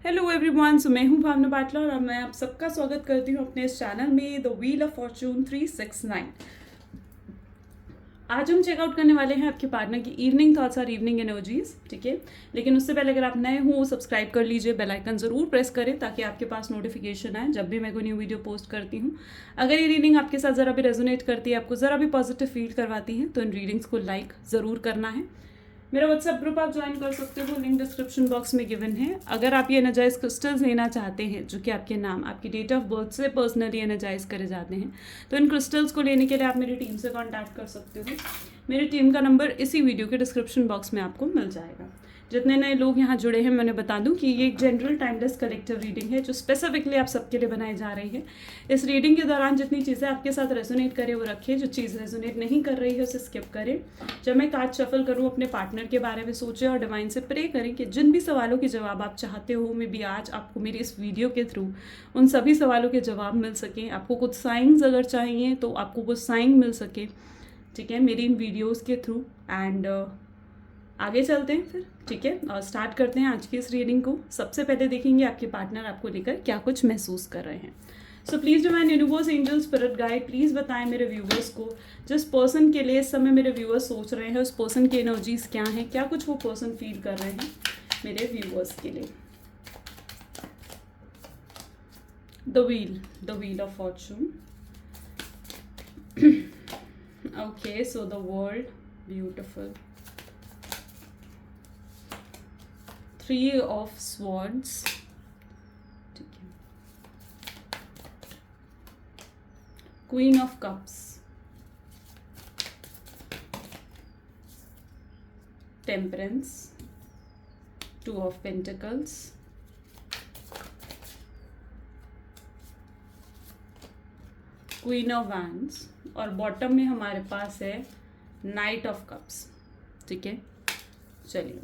Hello everyone, सो मैं हूं भावना पाटला और मैं आप सबका स्वागत करती हूं अपने इस चैनल में द व्हील ऑफ फॉर्चून 369। आज हम चेकआउट करने वाले हैं आपके पार्टनर की इवनिंग थॉट्स और इवनिंग एनर्जीज, ठीक है। लेकिन उससे पहले अगर आप नए हो सब्सक्राइब कर लीजिए, बेल आइकन ज़रूर प्रेस करें ताकि आपके पास नोटिफिकेशन आए जब भी मैं कोई न्यू वीडियो पोस्ट करती हूँ। अगर ये रीडिंग आपके साथ ज़रा भी रेजोनेट करती है, आपको ज़रा भी पॉजिटिव फील करवाती है, तो इन रीडिंग्स को लाइक ज़रूर करना है। मेरा व्हाट्सएप ग्रुप आप ज्वाइन कर सकते हो, लिंक डिस्क्रिप्शन बॉक्स में गिवन है। अगर आप ये एनर्जाइज क्रिस्टल्स लेना चाहते हैं जो कि आपके नाम, आपकी डेट ऑफ बर्थ से पर्सनली एनर्जाइज करे जाते हैं, तो इन क्रिस्टल्स को लेने के लिए आप मेरी टीम से कांटेक्ट कर सकते हो। मेरी टीम का नंबर इसी वीडियो के डिस्क्रिप्शन बॉक्स में आपको मिल जाएगा। जितने नए लोग यहाँ जुड़े हैं, मैंने बता दूं कि ये एक जनरल टाइमलेस कलेक्टिव रीडिंग है जो स्पेसिफिकली आप सबके लिए बनाई जा रही है। इस रीडिंग के दौरान जितनी चीज़ें आपके साथ रेजोनेट करें वो रखें, जो चीज़ रेजोनेट नहीं कर रही है उसे स्किप करें। जब मैं कार्ड शफल करूँ अपने पार्टनर के बारे में सोचें और डिवाइन से प्रे करें कि जिन भी सवालों के जवाब आप चाहते हो, मे बी आज आपको मेरी इस वीडियो के थ्रू उन सभी सवालों के जवाब मिल सकें। आपको कुछ साइंस अगर चाहिए तो आपको वो साइन मिल सके, ठीक है, मेरी इन वीडियोज़ के थ्रू। एंड आगे चलते हैं फिर, ठीक है, और स्टार्ट करते हैं आज की इस रीडिंग को। सबसे पहले देखेंगे आपके पार्टनर आपको लेकर क्या कुछ महसूस कर रहे हैं। सो please divine universe, angel, spirit guide, please बताएं मेरे व्यूवर्स को जिस पर्सन के लिए इस समय मेरे व्यूवर्स सोच रहे हैं उस पर्सन की एनर्जीज क्या हैं, क्या कुछ वो पर्सन फील कर रहे हैं मेरे व्यूवर्स के लिए। The wheel of Fortune. Okay, so the world, beautiful. Three of swords, ठीक है। Queen of cups, temperance, two of pentacles, queen of wands, और बॉटम में हमारे पास है नाइट ऑफ कप्स, ठीक है। चलिए,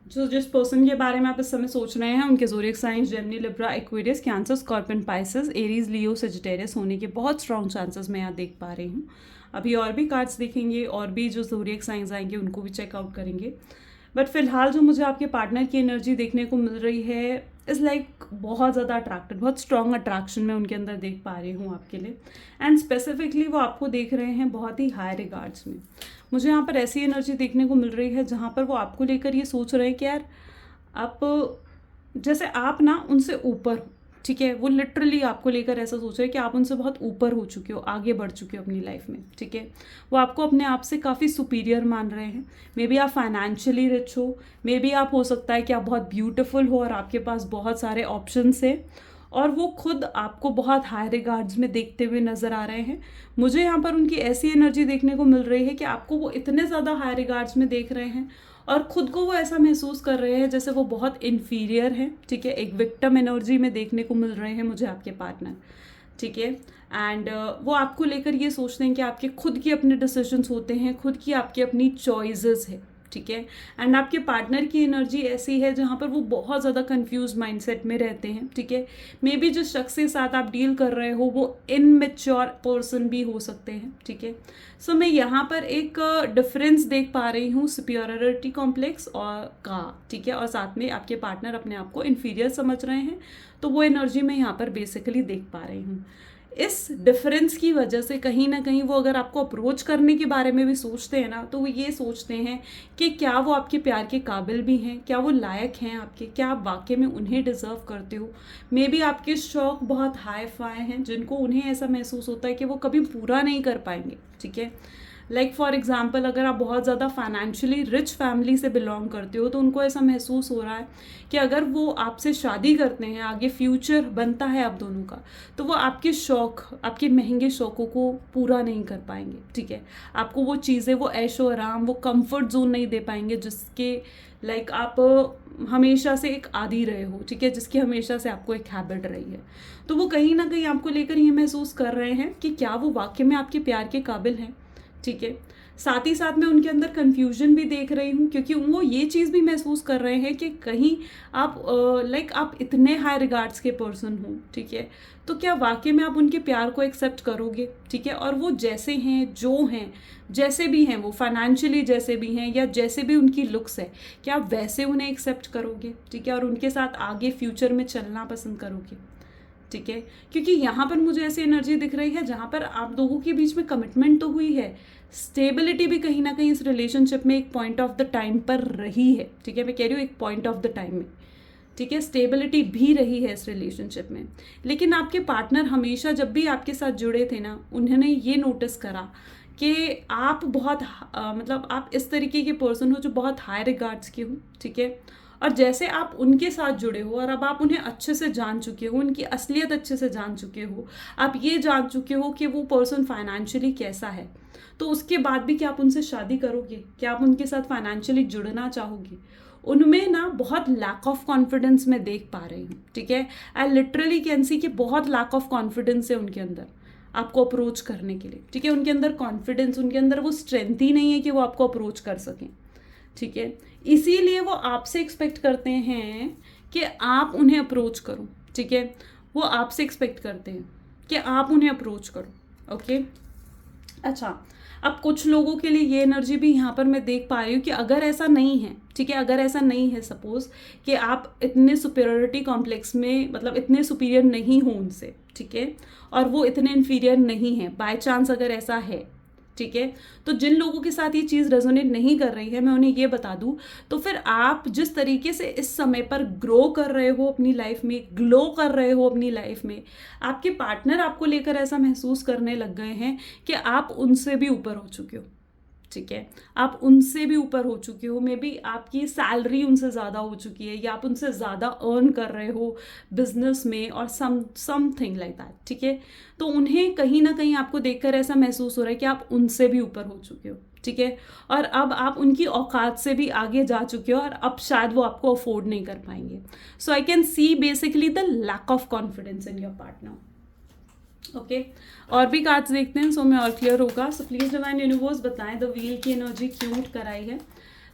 जो जिस पर्सन के बारे में आप इस समय सोच रहे हैं उनके zodiac signs Gemini, Libra, Aquarius, Cancer, Scorpion, Pisces, Aries, Leo, Sagittarius होने के बहुत स्ट्रॉन्ग चांसेस मैं यहाँ देख पा रही हूँ। अभी और भी कार्ड्स देखेंगे और भी जो ज़ोडिएक साइंस आएंगे उनको भी चेकआउट करेंगे। बट फिलहाल जो मुझे आपके पार्टनर की एनर्जी देखने को मिल रही है इज़ लाइक बहुत ज़्यादा अट्रैक्टेड, बहुत स्ट्रॉन्ग अट्रैक्शन मैं उनके अंदर देख पा रही हूँ आपके लिए। एंड स्पेसिफिकली वो आपको देख रहे हैं बहुत ही हाई रिगार्ड्स में। मुझे यहाँ पर ऐसी एनर्जी देखने को मिल रही है जहाँ पर वो आपको लेकर ये सोच रहे हैं कि यार आप, जैसे आप ना उनसे ऊपर हो, ठीक है। वो लिटरली आपको लेकर ऐसा सोच रहे हैं कि आप उनसे बहुत ऊपर हो चुके हो, आगे बढ़ चुके हो अपनी लाइफ में, ठीक है। वो आपको अपने आप से काफ़ी सुपीरियर मान रहे हैं। मे बी आप फाइनेंशियली रिच हो, मे बी आप, हो सकता है कि आप बहुत ब्यूटीफुल हो और आपके पास बहुत सारे ऑप्शंस हैं, और वो खुद आपको बहुत हाई रिगार्ड्स में देखते हुए नज़र आ रहे हैं। मुझे यहाँ पर उनकी ऐसी एनर्जी देखने को मिल रही है कि आपको वो इतने ज़्यादा हाई रिगार्ड्स में देख रहे हैं और खुद को वो ऐसा महसूस कर रहे हैं जैसे वो बहुत इन्फीरियर हैं, ठीक है। एक विक्टिम एनर्जी में देखने को मिल रहे हैं मुझे आपके पार्टनर, ठीक है। एंड वो आपको लेकर ये सोचते हैं कि आपके खुद के अपने डिसीजंस होते हैं, खुद की आपकी अपनी चॉइसेस है, ठीक है। एंड आपके पार्टनर की एनर्जी ऐसी है जहाँ पर वो बहुत ज़्यादा कंफ्यूज माइंडसेट में रहते हैं, ठीक है। मे बी जिस शख्स के साथ आप डील कर रहे हो वो इनमेच्योर पर्सन भी हो सकते हैं, ठीक है। सो मैं यहाँ पर एक डिफरेंस देख पा रही हूँ सुपीरियरिटी कॉम्प्लेक्स और का, ठीक है, और साथ में आपके पार्टनर अपने आप को इन्फीरियर समझ रहे हैं, तो वो एनर्जी मैं यहाँ पर बेसिकली देख पा रही हूँ। इस डिफरेंस की वजह से कहीं ना कहीं वो अगर आपको अप्रोच करने के बारे में भी सोचते हैं ना, तो वो ये सोचते हैं कि क्या वो आपके प्यार के काबिल भी हैं, क्या वो लायक हैं आपके, क्या आप वाकई में उन्हें डिज़र्व करते हो। मे बी आपके शौक बहुत हाई फाई हैं जिनको उन्हें ऐसा महसूस होता है कि वो कभी पूरा नहीं कर पाएंगे, ठीक है। लाइक फॉर एग्जाम्पल, अगर आप बहुत ज़्यादा फाइनेंशियली रिच फैमिली से बिलोंग करते हो तो उनको ऐसा महसूस हो रहा है कि अगर वो आपसे शादी करते हैं, आगे फ्यूचर बनता है आप दोनों का, तो वो आपके शौक, आपके महंगे शौकों को पूरा नहीं कर पाएंगे, ठीक है। आपको वो चीज़ें, वो ऐशो आराम, वो कंफर्ट जोन नहीं दे पाएंगे जिसके लाइक आप हमेशा से एक आदी रहे हो, ठीक है, जिसकी हमेशा से आपको एक हैबिट रही है। तो वो कहीं ना कहीं आपको लेकर ये महसूस कर रहे हैं कि क्या वो वाकई में आपके प्यार के काबिल हैं, ठीक है। साथ ही साथ मैं उनके अंदर कन्फ्यूजन भी देख रही हूँ, क्योंकि वो ये चीज़ भी महसूस कर रहे हैं कि कहीं आप लाइक आप इतने हाई रिगार्ड्स के पर्सन हो, ठीक है, तो क्या वाकई में आप उनके प्यार को एक्सेप्ट करोगे, ठीक है, और वो जैसे हैं, जो हैं, जैसे भी हैं, वो फाइनेंशियली जैसे भी हैं या जैसे भी उनकी लुक्स है, क्या आप वैसे उन्हें एक्सेप्ट करोगे, ठीक है, और उनके साथ आगे फ्यूचर में चलना पसंद करोगे, ठीक है, क्योंकि यहाँ पर मुझे ऐसी एनर्जी दिख रही है जहाँ पर आप लोगों के बीच में कमिटमेंट तो हुई है, स्टेबिलिटी भी कहीं ना कहीं इस रिलेशनशिप में एक पॉइंट ऑफ द टाइम पर रही है, ठीक है, मैं कह रही हूँ एक पॉइंट ऑफ द टाइम में, ठीक है, स्टेबिलिटी भी रही है इस रिलेशनशिप में। लेकिन आपके पार्टनर हमेशा जब भी आपके साथ जुड़े थे ना, उन्होंने ये नोटिस करा कि आप बहुत मतलब आप इस तरीके के पर्सन हो जो बहुत हाई रिगार्ड्स के हो, ठीक है, और जैसे आप उनके साथ जुड़े हो और अब आप उन्हें अच्छे से जान चुके हो, उनकी असलियत अच्छे से जान चुके हो, आप ये जान चुके हो कि वो पर्सन फाइनेंशियली कैसा है, तो उसके बाद भी क्या आप उनसे शादी करोगे, क्या आप उनके साथ फाइनेंशियली जुड़ना चाहोगे? उनमें ना बहुत लैक ऑफ कॉन्फिडेंस मैं देख पा रही हूँ, ठीक है, आई लिटरली कैन सी कि बहुत लैक ऑफ कॉन्फिडेंस है उनके अंदर आपको अप्रोच करने के लिए, ठीक है, उनके अंदर कॉन्फिडेंस, उनके अंदर वो स्ट्रेंथ ही नहीं है कि वो आपको अप्रोच कर सकें, ठीक है, इसीलिए वो आपसे एक्सपेक्ट करते हैं कि आप उन्हें अप्रोच करो, ठीक है, वो आपसे एक्सपेक्ट करते हैं कि आप उन्हें अप्रोच करो, ओके। अच्छा, अब कुछ लोगों के लिए ये एनर्जी भी यहाँ पर मैं देख पा रही हूँ कि अगर ऐसा नहीं है, ठीक है, अगर ऐसा नहीं है सपोज कि आप इतने सुपीरियरिटी कॉम्प्लेक्स में, मतलब इतने सुपीरियर नहीं हो उनसे, ठीक है, और वो इतने इन्फीरियर नहीं है, बाय चांस अगर ऐसा है, ठीक है, तो जिन लोगों के साथ ये चीज़ रेजोनेट नहीं कर रही है, मैं उन्हें ये बता दूं, तो फिर आप जिस तरीके से इस समय पर ग्रो कर रहे हो अपनी लाइफ में, ग्लो कर रहे हो अपनी लाइफ में, आपके पार्टनर आपको लेकर ऐसा महसूस करने लग गए हैं कि आप उनसे भी ऊपर हो चुके हो, ठीक है, आप उनसे भी ऊपर हो चुके हो, मे बी आपकी सैलरी उनसे ज़्यादा हो चुकी है या आप उनसे ज़्यादा अर्न कर रहे हो बिजनेस में और समथिंग लाइक दैट, ठीक है, तो उन्हें कहीं ना कहीं आपको देखकर ऐसा महसूस हो रहा है कि आप उनसे भी ऊपर हो चुके हो, ठीक है, और अब आप उनकी औकात से भी आगे जा चुके हो और अब शायद वो आपको अफोर्ड नहीं कर पाएंगे। So I can see basically the lack of confidence in your partner, okay. और भी कार्ड्स देखते हैं, सो मैं और क्लियर होगा। सो प्लीज डिवाइन यूनिवर्स बताएं द व्हील की एनर्जी क्यों उठ कर आई है।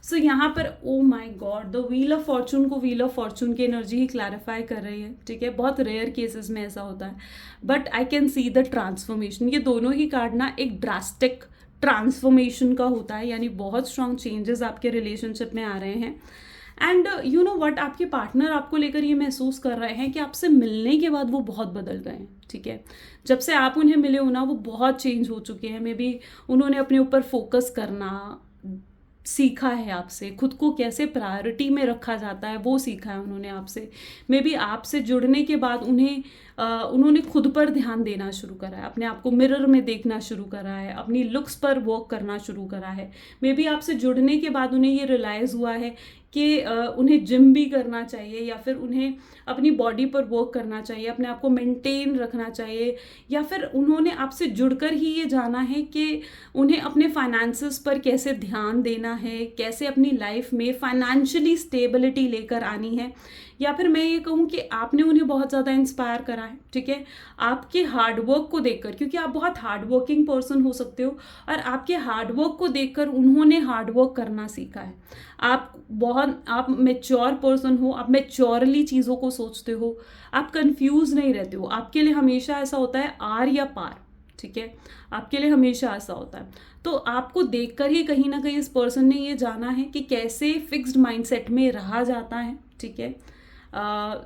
सो यहाँ पर oh my God, the wheel of Fortune को व्हील ऑफ फॉर्चून की एनर्जी ही क्लैरिफाई कर रही है, ठीक है, बहुत रेयर केसेस में ऐसा होता है, but I can see the transformation. ये दोनों ही कार्ड ना एक ड्रास्टिक ट्रांसफॉर्मेशन का होता है, यानी बहुत स्ट्रॉन्ग चेंजेस आपके रिलेशनशिप में आ रहे हैं। एंड यू नो वट, आपके पार्टनर आपको लेकर ये महसूस कर रहे हैं कि आपसे मिलने के बाद वो बहुत बदल गए हैं, ठीक है, जब से आप उन्हें मिले हो ना वो बहुत चेंज हो चुके हैं, मे बी उन्होंने अपने ऊपर फोकस करना सीखा है आपसे, खुद को कैसे प्रायोरिटी में रखा जाता है वो सीखा है उन्होंने आपसे, मे बी आपसे जुड़ने के बाद उन्होंने खुद पर ध्यान देना शुरू करा है, अपने आप को मिरर में देखना शुरू करा है, अपनी लुक्स पर वर्क करना शुरू करा है, मे बी आपसे जुड़ने के बाद उन्हें ये रियलाइज़ हुआ है कि उन्हें जिम भी करना चाहिए या फिर उन्हें अपनी बॉडी पर वर्क करना चाहिए, अपने आप को मेंटेन रखना चाहिए, या फिर उन्होंने आपसे जुड़कर ही ये जाना है कि उन्हें अपने फाइनेंसेस पर कैसे ध्यान देना है, कैसे अपनी लाइफ में फाइनेंशियली स्टेबिलिटी लेकर आनी है, या फिर मैं ये कहूँ कि आपने उन्हें बहुत ज़्यादा इंस्पायर करा है, ठीक है, आपके हार्डवर्क को देखकर, क्योंकि आप बहुत हार्डवर्किंग पर्सन हो सकते हो और आपके हार्डवर्क को देखकर उन्होंने हार्डवर्क करना सीखा है। आप मेच्योर पर्सन हो, आप मेच्योरली चीज़ों को सोचते हो, आप कंफ्यूज नहीं रहते हो, आपके लिए हमेशा ऐसा होता है आर या पार, ठीक है, आपके लिए हमेशा ऐसा होता है। तो आपको देखकर ही कहीं ना कहीं इस पर्सन ने ये जाना है कि कैसे फिक्स्ड माइंडसेट में रहा जाता है, ठीक है।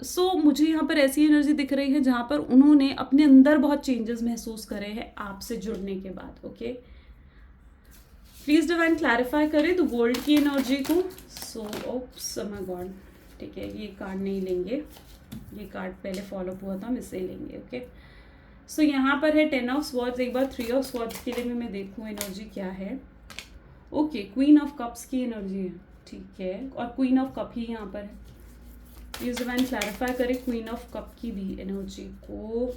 सो मुझे यहाँ पर ऐसी एनर्जी दिख रही है जहाँ पर उन्होंने अपने अंदर बहुत चेंजेस महसूस करे हैं आपसे जुड़ने के बाद, ओके। प्लीज डिवाइन क्लैरिफाई करें तो वर्ल्ड की एनर्जी को। सो ओप्स माय गॉड, ठीक है, ये कार्ड नहीं लेंगे, ये कार्ड पहले फॉलो हुआ था, हम इसे लेंगे, ओके। सो यहाँ पर है 10 ऑफ स्वॉर्ड्स, एक बार 3 ऑफ स्वॉर्ड्स के लिए भी मैं देखूँ एनर्जी क्या है। ओके, क्वीन ऑफ कप्स की एनर्जी है, ठीक है, और क्वीन ऑफ कप ही यहाँ पर है। प्लीज डिवाइन क्लैरिफाई करें क्वीन ऑफ कप की भी एनर्जी को।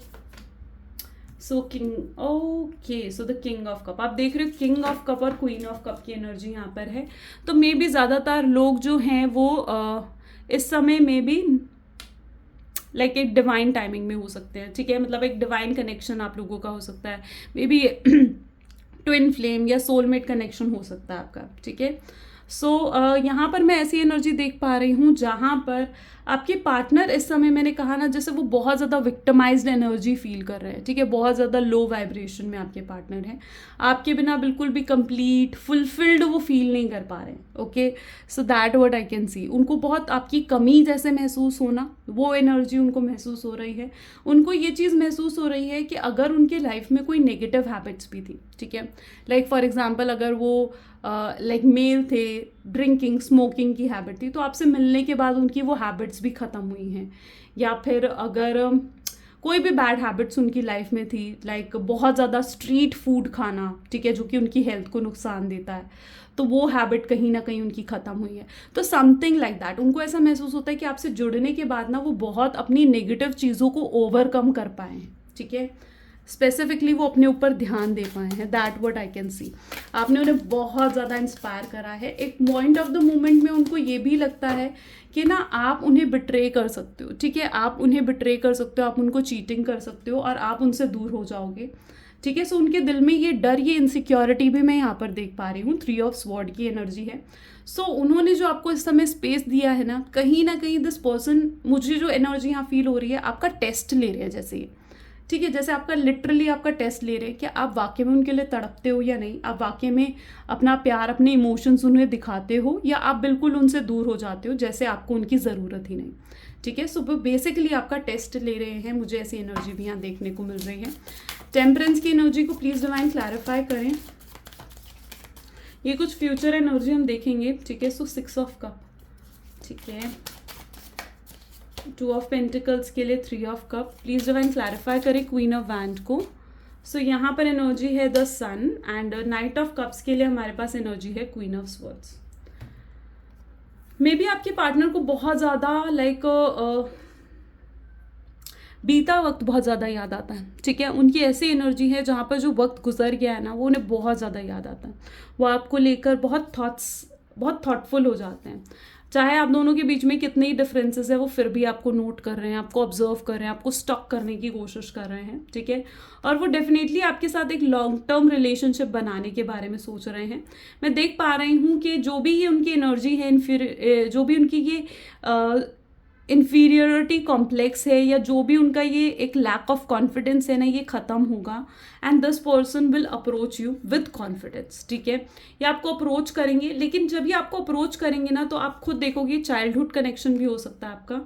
So king, okay, so the king of cup, आप देख रहे हो किंग ऑफ कप और क्वीन ऑफ कप की एनर्जी यहाँ पर है। तो मे बी ज़्यादातर लोग जो हैं वो इस समय में भी लाइक एक डिवाइन टाइमिंग में हो सकते हैं, ठीक है, मतलब एक डिवाइन कनेक्शन आप लोगों का हो सकता है, मे बी ट्विन फ्लेम या सोलमेट कनेक्शन हो सकता है आपका, ठीक है। सो यहाँ पर मैं ऐसी एनर्जी देख पा रही हूँ जहाँ पर आपके पार्टनर इस समय, मैंने कहा ना, जैसे वो बहुत ज़्यादा विक्टिमाइज्ड एनर्जी फील कर रहे हैं, ठीक है, बहुत ज़्यादा लो वाइब्रेशन में आपके पार्टनर हैं, आपके बिना बिल्कुल भी कंप्लीट फुलफिल्ड वो फील नहीं कर पा रहे हैं। Okay, so that what I can सी। उनको बहुत आपकी कमी जैसे महसूस होना, वो एनर्जी उनको महसूस हो रही है। उनको ये चीज़ महसूस हो रही है कि अगर उनके लाइफ में कोई नेगेटिव हैबिट्स भी थी, ठीक है, लाइक फॉर एग्जाम्पल अगर वो लाइक मेल थे, ड्रिंकिंग स्मोकिंग की हैबिट थी, तो आपसे मिलने के बाद उनकी वो हैबिट्स भी ख़त्म हुई हैं। या फिर अगर कोई भी बैड हैबिट्स उनकी लाइफ में थी, लाइक बहुत ज़्यादा स्ट्रीट फूड खाना, ठीक है, जो कि उनकी हेल्थ को नुकसान देता है, तो वो हैबिट कहीं ना कहीं उनकी ख़त्म हुई है। तो समथिंग लाइक दैट, उनको ऐसा महसूस होता है कि आपसे जुड़ने के बाद ना वो बहुत अपनी नेगेटिव चीज़ों को ओवरकम कर पाए हैं, ठीक है, स्पेसिफिकली वो अपने ऊपर ध्यान दे पाए हैं। दैट व्हाट आई कैन सी। आपने उन्हें बहुत ज़्यादा इंस्पायर करा है। एक पॉइंट ऑफ द मोमेंट में उनको ये भी लगता है कि ना आप उन्हें बिट्रे कर सकते हो, ठीक है, आप उन्हें बिट्रे कर सकते हो, आप उनको चीटिंग कर सकते हो और आप उनसे दूर हो जाओगे, ठीक है। सो उनके दिल में ये डर, ये इनसिक्योरिटी भी मैं यहाँ पर देख पा रही हूँ। 3 ऑफ स्वॉर्ड की एनर्जी है। सो उन्होंने जो आपको इस समय स्पेस दिया है ना कहीं दिस पर्सन, मुझे जो एनर्जी यहाँ फील हो रही है, आपका टेस्ट ले रहे हैं जैसे ये, ठीक है, जैसे आपका लिटरली आपका टेस्ट ले रहे हैं कि आप वाकई में उनके लिए तड़पते हो या नहीं, आप वाकई में अपना प्यार, अपने इमोशंस उन्हें दिखाते हो, या आप बिल्कुल उनसे दूर हो जाते हो जैसे आपको उनकी ज़रूरत ही नहीं, ठीक है। सो वो बेसिकली आपका टेस्ट ले रहे हैं। मुझे ऐसी एनर्जी भी यहाँ देखने को मिल रही है। टेम्परेंस की एनर्जी को प्लीज़ डिवाइन क्लैरिफाई करें। ये कुछ फ्यूचर एनर्जी हम देखेंगे, ठीक है। सो 6 ऑफ कप, ठीक है, 2 ऑफ पेंटिकल्स के लिए 3 of cups, please divine clarify करें क्वीन ऑफ वैंड को। सो यहाँ पर एनर्जी है the sun, and knight of cups के लिए हमारे पास एनर्जी है queen of swords. Maybe आपके पार्टनर को बहुत ज़्यादा लाइक बीता वक्त बहुत ज़्यादा याद आता है, ठीक है। उनकी ऐसी एनर्जी है जहाँ पर जो वक्त गुजर गया है ना, वो उन्हें बहुत ज़्यादा याद आता है। वो आपको लेकर बहुत थॉटफुल हो जाते हैं। चाहे आप दोनों के बीच में कितने ही डिफरेंसेस है, वो फिर भी आपको नोट कर रहे हैं, आपको ऑब्जर्व कर रहे हैं, आपको स्टॉक करने की कोशिश कर रहे हैं, ठीक है। और वो डेफिनेटली आपके साथ एक लॉन्ग टर्म रिलेशनशिप बनाने के बारे में सोच रहे हैं। मैं देख पा रही हूँ कि जो भी ये उनकी एनर्जी है, जो भी उनकी ये इन्फीरियरिटी कॉम्प्लेक्स है, या जो भी उनका ये एक लैक ऑफ कॉन्फिडेंस है ना, ये ख़त्म होगा, and this person will approach you with confidence, ठीक है। ये आपको अप्रोच करेंगे, लेकिन जब ये आपको अप्रोच करेंगे ना, तो आप खुद देखोगे चाइल्डहुड कनेक्शन भी हो सकता है आपका।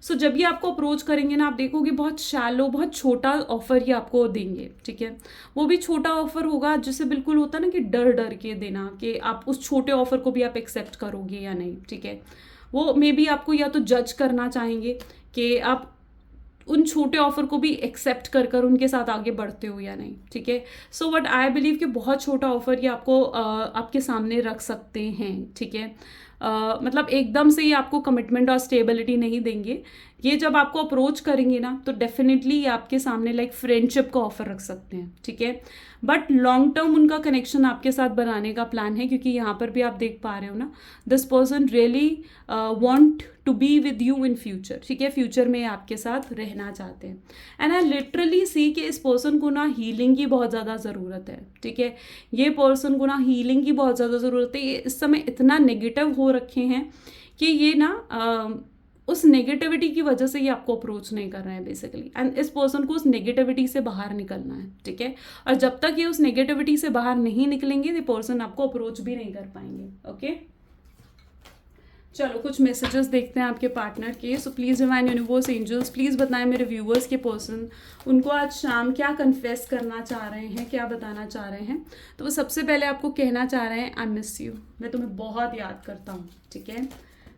सो जब ये आपको अप्रोच करेंगे ना, आप देखोगे बहुत शैलो, बहुत छोटा ऑफर ये आपको देंगे, ठीक है। वो भी छोटा ऑफर होगा, जिसे बिल्कुल होता है ना कि डर डर के देना, कि आप उस छोटे ऑफर को भी आप एक्सेप्ट करोगे या नहीं, ठीक है। वो मे बी आपको या तो जज करना चाहेंगे कि आप उन छोटे ऑफर को भी एक्सेप्ट कर कर उनके साथ आगे बढ़ते हो या नहीं, ठीक है। सो व्हाट आई बिलीव कि बहुत छोटा ऑफर ये आपको आपके सामने रख सकते हैं, ठीक है। मतलब एकदम से ये आपको कमिटमेंट और स्टेबिलिटी नहीं देंगे। ये जब आपको अप्रोच करेंगे ना, तो डेफिनेटली ये आपके सामने लाइक फ्रेंडशिप का ऑफर रख सकते हैं, ठीक है। बट लॉन्ग टर्म उनका कनेक्शन आपके साथ बनाने का प्लान है, क्योंकि यहाँ पर भी आप देख पा रहे हो ना, this person really want to be with you in future, ठीक है। फ्यूचर में आपके साथ रहना चाहते हैं। एंड आई लिटरली सी कि इस पर्सन को ना हीलिंग की बहुत ज़्यादा ज़रूरत है, ठीक है। ये पर्सन को ना हीलिंग की बहुत ज़्यादा ज़रूरत है। ये इस समय इतना नेगेटिव हो रखे हैं कि ये ना उस नेगेटिविटी की वजह से ये आपको अप्रोच नहीं कर रहे हैं बेसिकली, एंड इस पर्सन को उस नेगेटिविटी से बाहर निकलना है, ठीक है। और जब तक ये उस नेगेटिविटी से बाहर नहीं निकलेंगे, ये पर्सन आपको अप्रोच भी नहीं कर पाएंगे, ओके। चलो कुछ मैसेजेस देखते हैं आपके पार्टनर के। So please divine universe angels, please बताएं मेरे व्यूवर्स के पर्सन उनको आज शाम क्या कन्फेस करना चाह रहे हैं, क्या बताना चाह रहे हैं। तो वो सबसे पहले आपको कहना चाह रहे हैं आई मिस यू, मैं तुम्हें बहुत याद करता हूँ, ठीक है।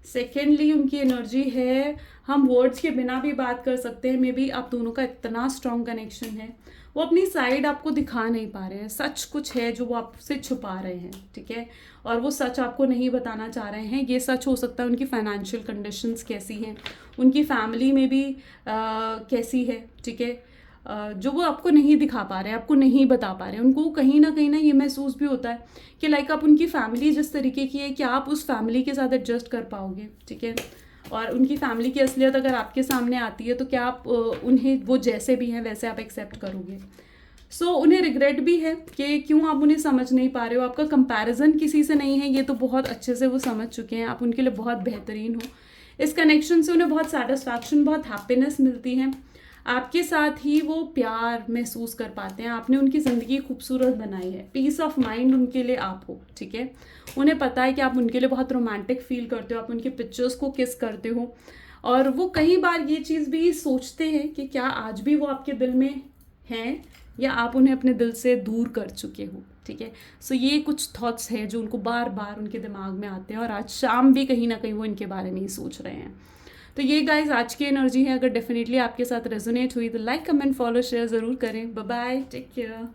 सेकेंडली उनकी एनर्जी है, हम वर्ड्स के बिना भी बात कर सकते हैं। मे बी आप दोनों का इतना स्ट्रॉन्ग कनेक्शन है, वो अपनी साइड आपको दिखा नहीं पा रहे हैं। सच कुछ है जो वो आपसे छुपा रहे हैं, ठीक है। और वो सच आपको नहीं बताना चाह रहे हैं। ये सच हो सकता है उनकी फाइनेंशियल कंडीशंस कैसी हैं, उनकी फैमिली में भी कैसी है, ठीक है। जो वो आपको नहीं दिखा पा रहे हैं, आपको नहीं बता पा रहे हैं। उनको कहीं ना ये महसूस भी होता है कि लाइक आप उनकी फैमिली जिस तरीके की है, क्या आप उस फैमिली के साथ एडजस्ट कर पाओगे, ठीक है। और उनकी फैमिली की असलियत अगर आपके सामने आती है, तो क्या आप उन्हें वो जैसे भी हैं वैसे आप एक्सेप्ट करोगे। सो उन्हें रिग्रेट भी है कि क्यों आप उन्हें समझ नहीं पा रहे हो, आपका कंपैरिजन किसी से नहीं है, ये तो बहुत अच्छे से वो समझ चुके हैं, आप उनके लिए बहुत बेहतरीन हो। इस कनेक्शन से उन्हें बहुत सेटिस्फैक्शन, बहुत हैप्पीनेस मिलती है, आपके साथ ही वो प्यार महसूस कर पाते हैं, आपने उनकी ज़िंदगी खूबसूरत बनाई है, पीस ऑफ माइंड उनके लिए आप हो, ठीक है। उन्हें पता है कि आप उनके लिए बहुत रोमांटिक फील करते हो, आप उनके पिक्चर्स को किस करते हो, और वो कई बार ये चीज़ भी सोचते हैं कि क्या आज भी वो आपके दिल में हैं या आप उन्हें अपने दिल से दूर कर चुके हो, ठीक है। सो ये कुछ थॉट्स हैं जो उनको बार बार उनके दिमाग में आते हैं, और आज शाम भी कहीं ना कहीं वो इनके बारे में ही सोच रहे हैं। तो ये गाइज आज की एनर्जी है, अगर डेफिनेटली आपके साथ रेजोनेट हुई तो लाइक कमेंट फॉलो शेयर ज़रूर करें। Bye bye, take care.